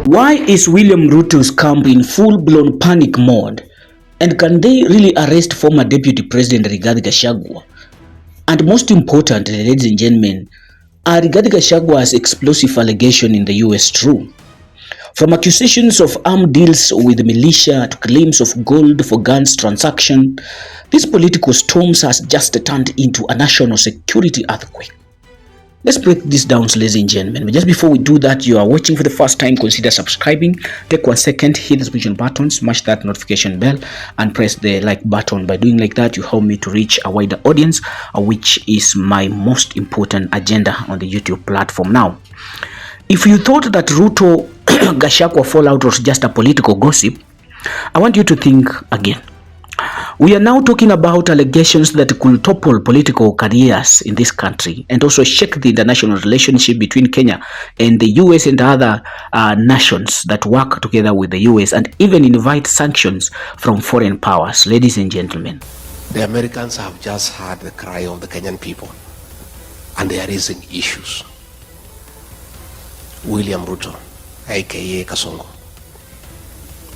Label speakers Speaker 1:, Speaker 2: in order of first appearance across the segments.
Speaker 1: Why is William Ruto's camp in full-blown panic mode? And can they really arrest former Deputy President Rigathi Gachagua? And most importantly, ladies and gentlemen, are Rigathi Gachagua's explosive allegation in the US true? From accusations of armed deals with the militia to claims of gold for guns transaction, this political storm has just turned into a national security earthquake. Let's break this down, ladies and gentlemen. But just before we do that, you are watching for the first time, consider subscribing. Take 1 second, hit the subscription button, smash that notification bell, and press the like button. By doing like that, you help me to reach a wider audience, which is my most important agenda on the YouTube platform. Now, if you thought that Ruto Gachagua fallout was just a political gossip, I want you to think again. We are now talking about allegations that could topple political careers in this country and also shake the international relationship between Kenya and the US and other nations that work together with the US, and even invite sanctions from foreign powers. Ladies and gentlemen,
Speaker 2: the Americans have just heard the cry of the Kenyan people and they are raising issues. William Ruto, aka Kasongo,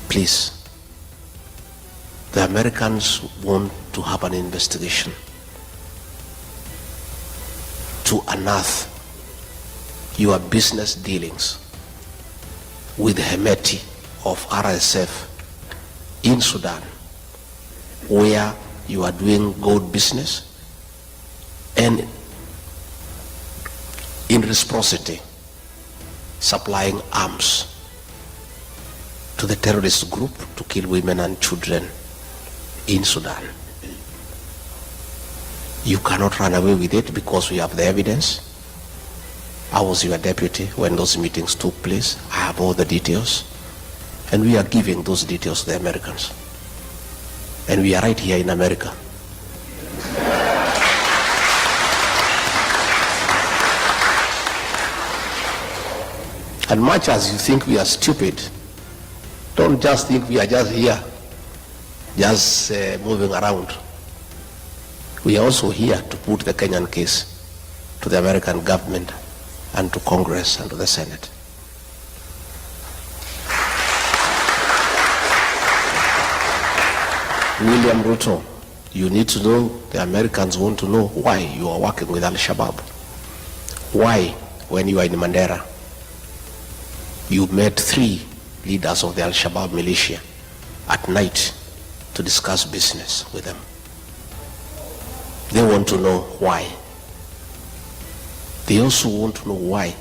Speaker 2: please. The Americans want to have an investigation to unearth your business dealings with Hemeti of RSF in Sudan, where you are doing gold business, and in reciprocity supplying arms to the terrorist group to kill women and children in Sudan. You cannot run away with it because we have the evidence. I was your deputy when those meetings took place. I have all the details, and we are giving those details to the Americans. And we are right here in America. And much as you think we are stupid, don't just think we are just here just moving around. We are also here to put the Kenyan case to the American government and to Congress and to the Senate. William Ruto, you need to know, the Americans want to know why you are working with Al-Shabaab. Why, when you are in Mandera, you met 3 leaders of the Al-Shabaab militia at night to discuss business with them. They want to know why. They also want to know why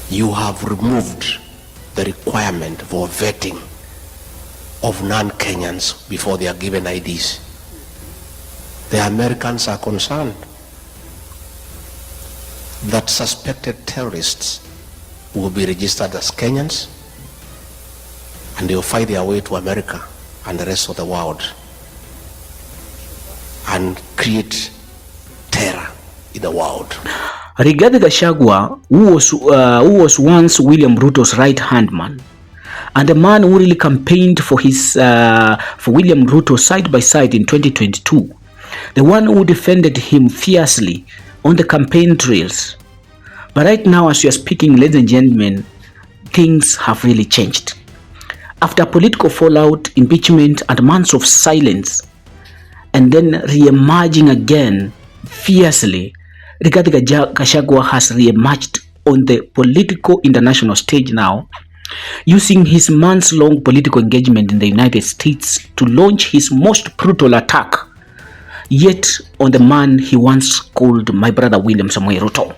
Speaker 2: you have removed the requirement for vetting of non-Kenyans before they are given IDs. The Americans are concerned that suspected terrorists will be registered as Kenyans, and they will find their way to America and the rest of the world and create terror in the world.
Speaker 1: Rigathi Gachagua, who was once William Ruto's right-hand man, and a man who really campaigned for William Ruto side by side in 2022, the one who defended him fiercely on the campaign trails. But right now, as we are speaking, ladies and gentlemen, things have really changed. After political fallout, impeachment, and months of silence, and then re-emerging again fiercely, Rigathi Gachagua has re-emerged on the political international stage now, using his months-long political engagement in the United States to launch his most brutal attack yet on the man he once called my brother William Samoei Ruto.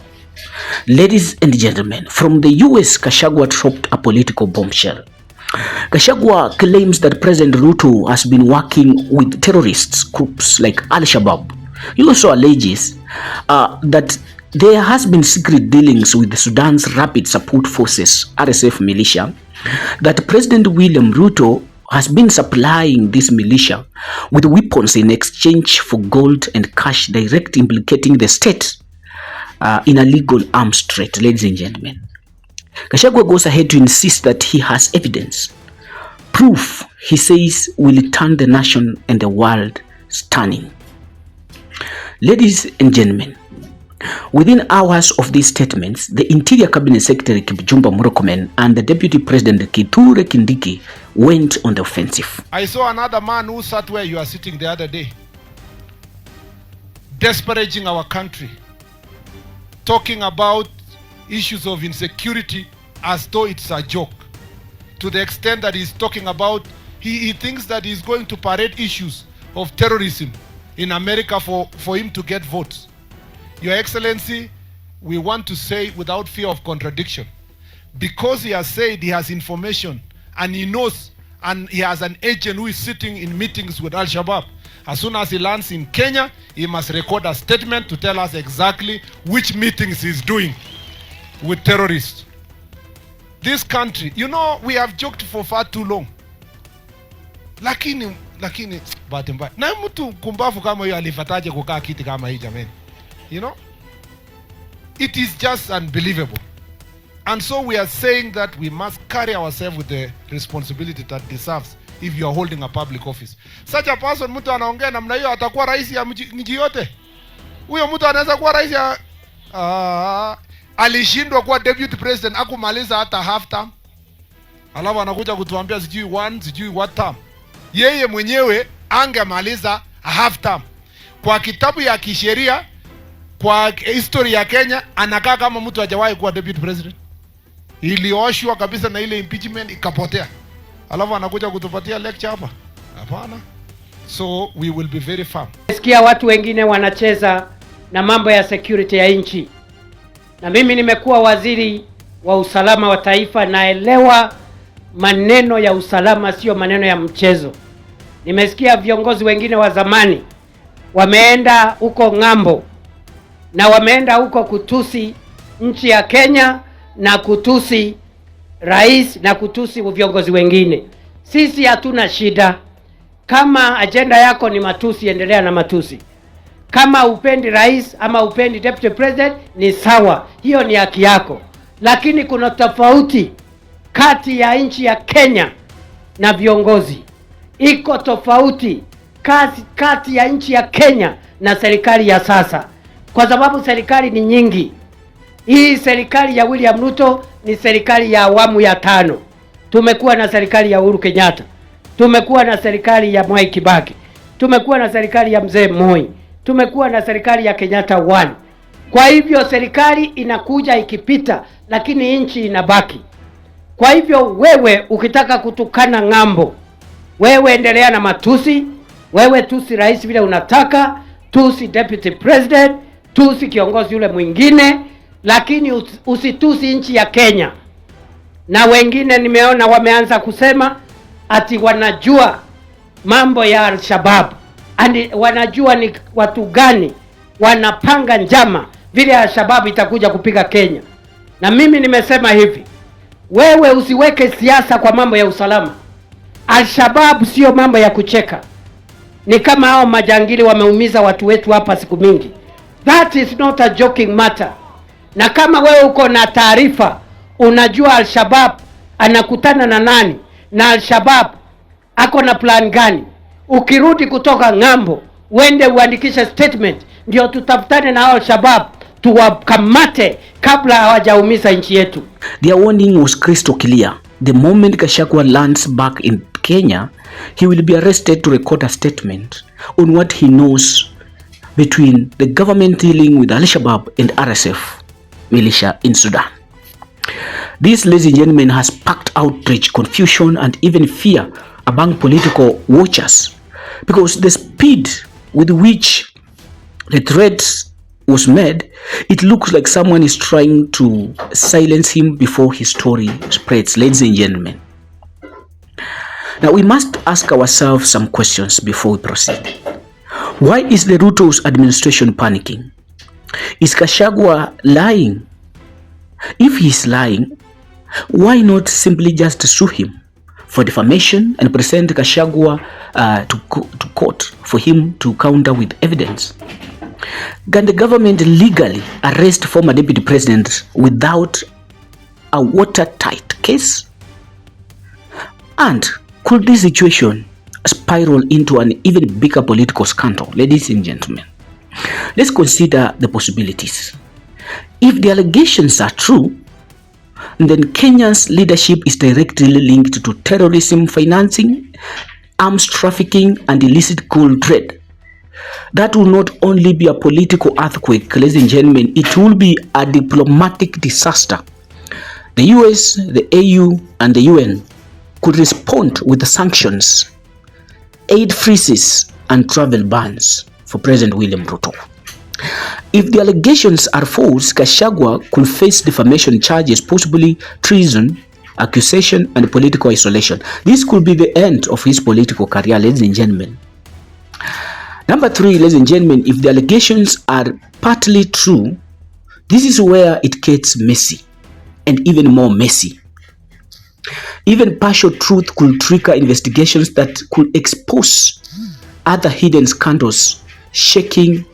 Speaker 1: Ladies and gentlemen, from the US, Gachagua dropped a political bombshell. Gachagua claims that President Ruto has been working with terrorist groups like Al-Shabaab. He also alleges that there has been secret dealings with Sudan's Rapid Support Forces, RSF militia, that President William Ruto has been supplying this militia with weapons in exchange for gold and cash, directly implicating the state in a legal arms trade. Ladies and gentlemen, Gachagua goes ahead to insist that he has evidence, proof, he says, will turn the nation and the world stunning. Ladies and gentlemen, Within hours of these statements, the Interior Cabinet Secretary Kipchumba Murkomen and the Deputy President Kithure Kindiki went on the offensive.
Speaker 3: I saw another man who sat where you are sitting the other day, disparaging our country, talking about issues of insecurity as though it's a joke, to the extent that he's talking about, he thinks that he's going to parade issues of terrorism in America for him to get votes. Your Excellency, we want to say without fear of contradiction, because he has said he has information and he knows, and he has an agent who is sitting in meetings with Al-Shabaab. As soon as he lands in Kenya, he must record a statement to tell us exactly which meetings he's doing with terrorists. This country, you know, we have joked for far too long. Lakini bahati mbaya. Na mtu kumbavu kama huyo alifataje kukaa kiti kama hii jameni? You know? It is just unbelievable. And so we are saying that we must carry ourselves with the responsibility that deserves if you are holding a public office. Such a person, mtu anaongea namna hiyo atakuwa rais ya mji yote. Huyo mtu anaweza kuwa rais ya alishindwa kuwa Deputy President akumaliza hata half term. Alafu anakuja kutuambia sijui what term. Yeye mwenyewe angemaliza half term. Kwa kitabu ya kisheria, kwa history ya Kenya, anakaa kama mtu hajawahi kuwa Deputy President. Ilioshwa kabisa na ile impeachment ikapotea. Alafu anakuja kutupatia lecture hapa. Hapana. So we will be very firm.
Speaker 4: Nasikia watu wengine wanacheza na mambo ya security ya nchi. Na mimi nimekuwa waziri wa usalama wa taifa, naelewa maneno ya usalama sio maneno ya mchezo. Nimesikia viongozi wengine wa zamani wameenda huko ng'ambo na wameenda huko kutusi nchi ya Kenya na kutusi rais na kutusi viongozi wengine. Sisi hatuna shida. Kama agenda yako ni matusi, endelea na matusi. Kama upendi rais ama upendi Deputy President ni sawa, hiyo ni haki yako. Lakini kuna tofauti kati ya nchi ya Kenya na viongozi. Iko tofauti kati ya nchi ya Kenya na serikali ya sasa, kwa sababu serikali ni nyingi. Hii serikali ya William Ruto ni serikali ya awamu ya 5. Tumekuwa na serikali ya Uhuru Kenyatta, tumekuwa na serikali ya Mwai Kibaki, tumekuwa na serikali ya Mzee Moi, tumekuwa na serikali ya Kenyatta 1. Kwa hivyo serikali inakuja ikipita, lakini nchi inabaki. Kwa hivyo wewe ukitaka kutukana ng'ambo, wewe endelea na matusi, wewe tusi rais vile unataka, tusi Deputy President, tusi kiongozi yule mwingine, lakini usitusi nchi ya Kenya. Na wengine nimeona wameanza kusema ati wanajua mambo ya Al-Shabaab, wanajua ni watu gani wanapanga njama vile Al-Shabaab itakuja kupiga Kenya. Na mimi nimesema hivi, wewe usiweke siasa kwa mambo ya usalama. Al-Shabaab sio mambo ya kucheka. Ni kama hao majangili wameumiza watu wetu hapa siku mingi. That is not a joking matter. Na kama wewe uko na taarifa, unajua Al-Shabaab anakutana na nani na Al-Shabaab ako na plan gani, ukirudi kutoka ng'ambo uende uandikishe statement, ndio tutafutane na Al-Shabaab tuwakamate kabla hawajaumiza nchi yetu.
Speaker 1: Their warning was crystal clear. The moment Gachagua lands back in Kenya, he will be arrested to record a statement on what he knows between the government dealing with Al-Shabaab and RSF militia in Sudan. This, ladies and gentlemen, has sparked outrage, confusion, and even fear among political watchers, because the speed with which the threat was made, it looks like someone is trying to silence him before his story spreads, ladies and gentlemen. Now we must ask ourselves some questions before we proceed. Why is the Ruto's administration panicking? Is Gachagua lying? If he's lying, why not simply just sue him for defamation and present Gachagua to court for him to counter with evidence? Can the government legally arrest former Deputy President without a watertight case? And could this situation spiral into an even bigger political scandal, ladies and gentlemen? Let's consider the possibilities. If the allegations are true, then Kenya's leadership is directly linked to terrorism financing, arms trafficking, and illicit gold trade. That will not only be a political earthquake, ladies and gentlemen, it will be a diplomatic disaster. The US, the AU, and the UN could respond with sanctions, aid freezes, and travel bans for President William Ruto. If the allegations are false, Gachagua could face defamation charges, possibly treason, accusation, and political isolation. This could be the end of his political career, ladies and gentlemen. Number 3, ladies and gentlemen, if the allegations are partly true, this is where it gets messy, and even more messy. Even partial truth could trigger investigations that could expose other hidden scandals, shaking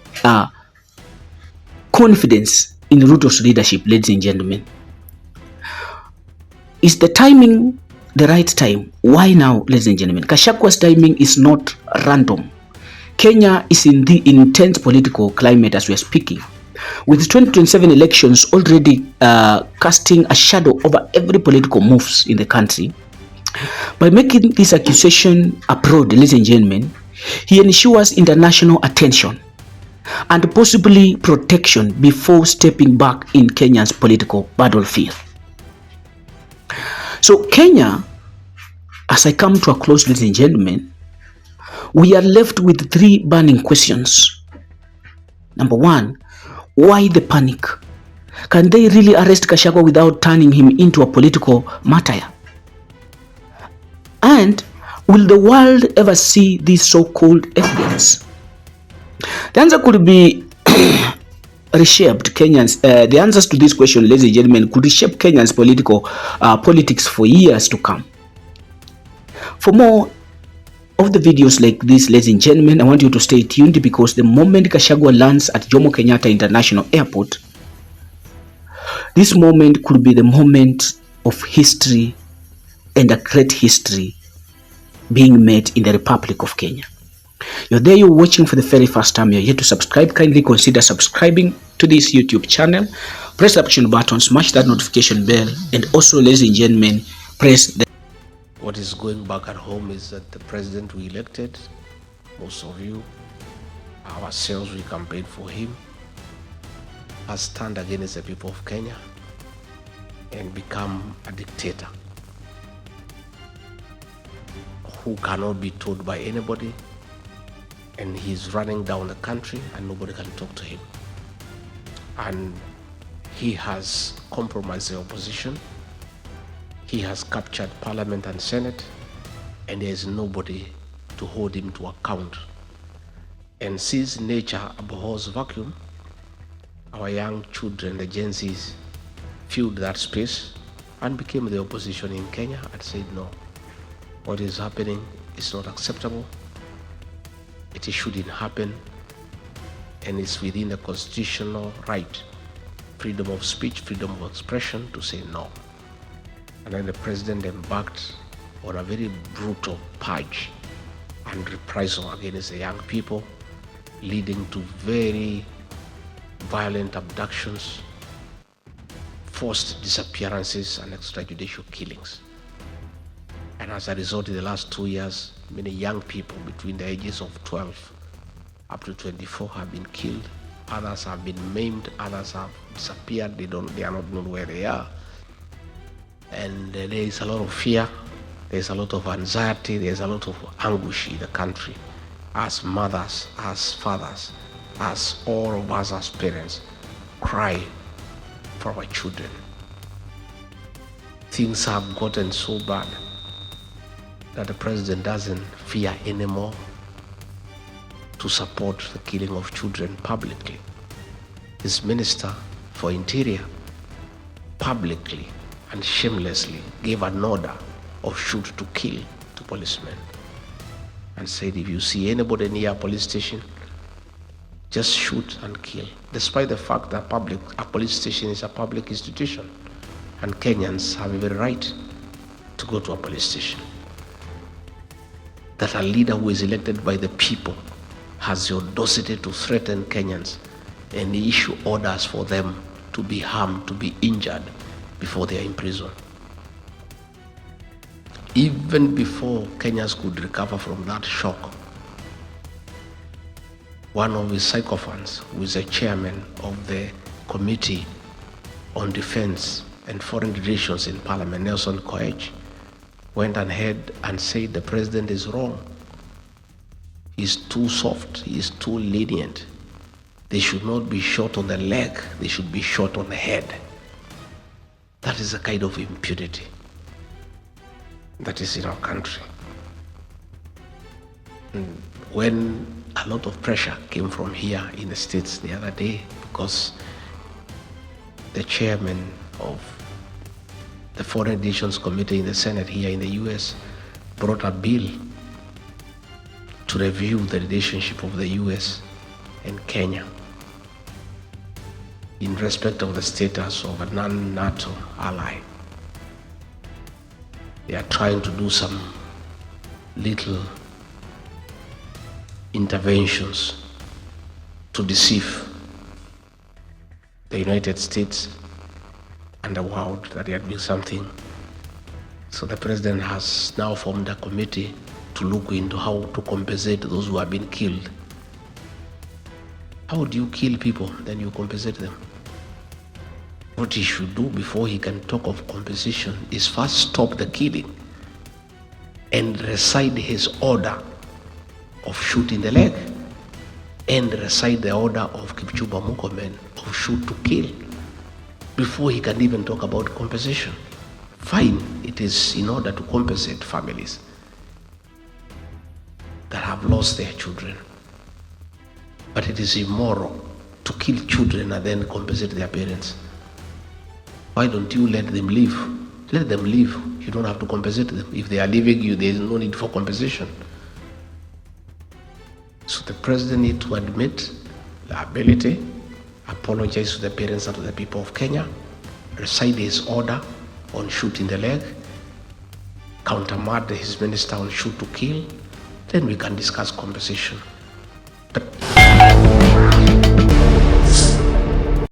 Speaker 1: confidence in Ruto's leadership, ladies and gentlemen. Is the timing the right time? Why now, ladies and gentlemen? Gachagua's timing is not random. Kenya is in the intense political climate as we are speaking, with 2027 elections already casting a shadow over every political moves in the country. By making this accusation abroad, ladies and gentlemen, he ensures international attention and possibly protection before stepping back in Kenya's political battlefield. So Kenya, as I come to a close, ladies and gentlemen, we are left with 3 burning questions. Number 1, why the panic? Can they really arrest Gachagua without turning him into a political martyr? And will the world ever see this so-called evidence? The answer could be reshaped. The answers to this question, ladies and gentlemen, could reshape Kenya's politics for years to come. For more of the videos like this, ladies and gentlemen, I want you to stay tuned, because the moment Gachagua lands at Jomo Kenyatta International Airport, this moment could be the moment of history and a great history being made in the Republic of Kenya. You're there, you're watching for the very first time, you're yet to subscribe, kindly consider subscribing to this YouTube channel. Press the option button, smash that notification bell, and also, ladies and gentlemen, press the...
Speaker 2: What is going back at home is that the president we elected, most of you, ourselves, we campaigned for him, has turned against the people of Kenya and become a dictator who cannot be told by anybody, and he's running down the country and nobody can talk to him. And he has compromised the opposition. He has captured Parliament and Senate, and there is nobody to hold him to account. And since nature abhors vacuum, our young children, the Gen Zs, filled that space and became the opposition in Kenya and said, no, what is happening is not acceptable. It shouldn't happen, and it's within the constitutional right, freedom of speech, freedom of expression, to say no. And then the president embarked on a very brutal purge and reprisal against the young people, leading to very violent abductions, forced disappearances, and extrajudicial killings. And as a result, in the last 2 years, many young people between the ages of 12 up to 24 have been killed. Others have been maimed. Others have disappeared. They are not known where they are. And there is a lot of fear. There is a lot of anxiety. There is a lot of anguish in the country. As mothers, as fathers, as all of us as parents, cry for our children. Things have gotten so bad that the president doesn't fear anymore to support the killing of children publicly. His Minister for Interior publicly and shamelessly gave an order of shoot to kill to policemen and said, if you see anybody near a police station, just shoot and kill, despite the fact that a police station is a public institution and Kenyans have every right to go to a police station. That a leader who is elected by the people has the audacity to threaten Kenyans and issue orders for them to be harmed, to be injured before they are in prison. Even before Kenyans could recover from that shock, one of his sycophants, who is a chairman of the Committee on Defense and Foreign Relations in Parliament, Nelson Koech, went ahead and said the president is wrong. He's too soft, he's too lenient. They should not be shot on the leg, they should be shot on the head. That is a kind of impunity that is in our country. And when a lot of pressure came from here in the States the other day, because the chairman of the Foreign Relations Committee in the Senate here in the US brought a bill to review the relationship of the US and Kenya in respect of the status of a non-NATO ally. They are trying to do some little interventions to deceive the United States and the world that they are doing something. So the president has now formed a committee to look into how to compensate those who have been killed. How do you kill people, then you compensate them? What he should do before he can talk of compensation is first stop the killing and rescind his order of shooting the leg and rescind the order of Kipchumba Murkomen of shoot to kill before he can even talk about compensation. Fine, it is in order to compensate families that have lost their children. But it is immoral to kill children and then compensate their parents. Why don't you let them live? Let them live. You don't have to compensate them. If they are leaving you, there is no need for compensation. So the president needs to admit liability, apologize to the parents and to the people of Kenya, rescind his order on shooting the leg, countermand his minister on shoot to kill, then we can discuss compensation. But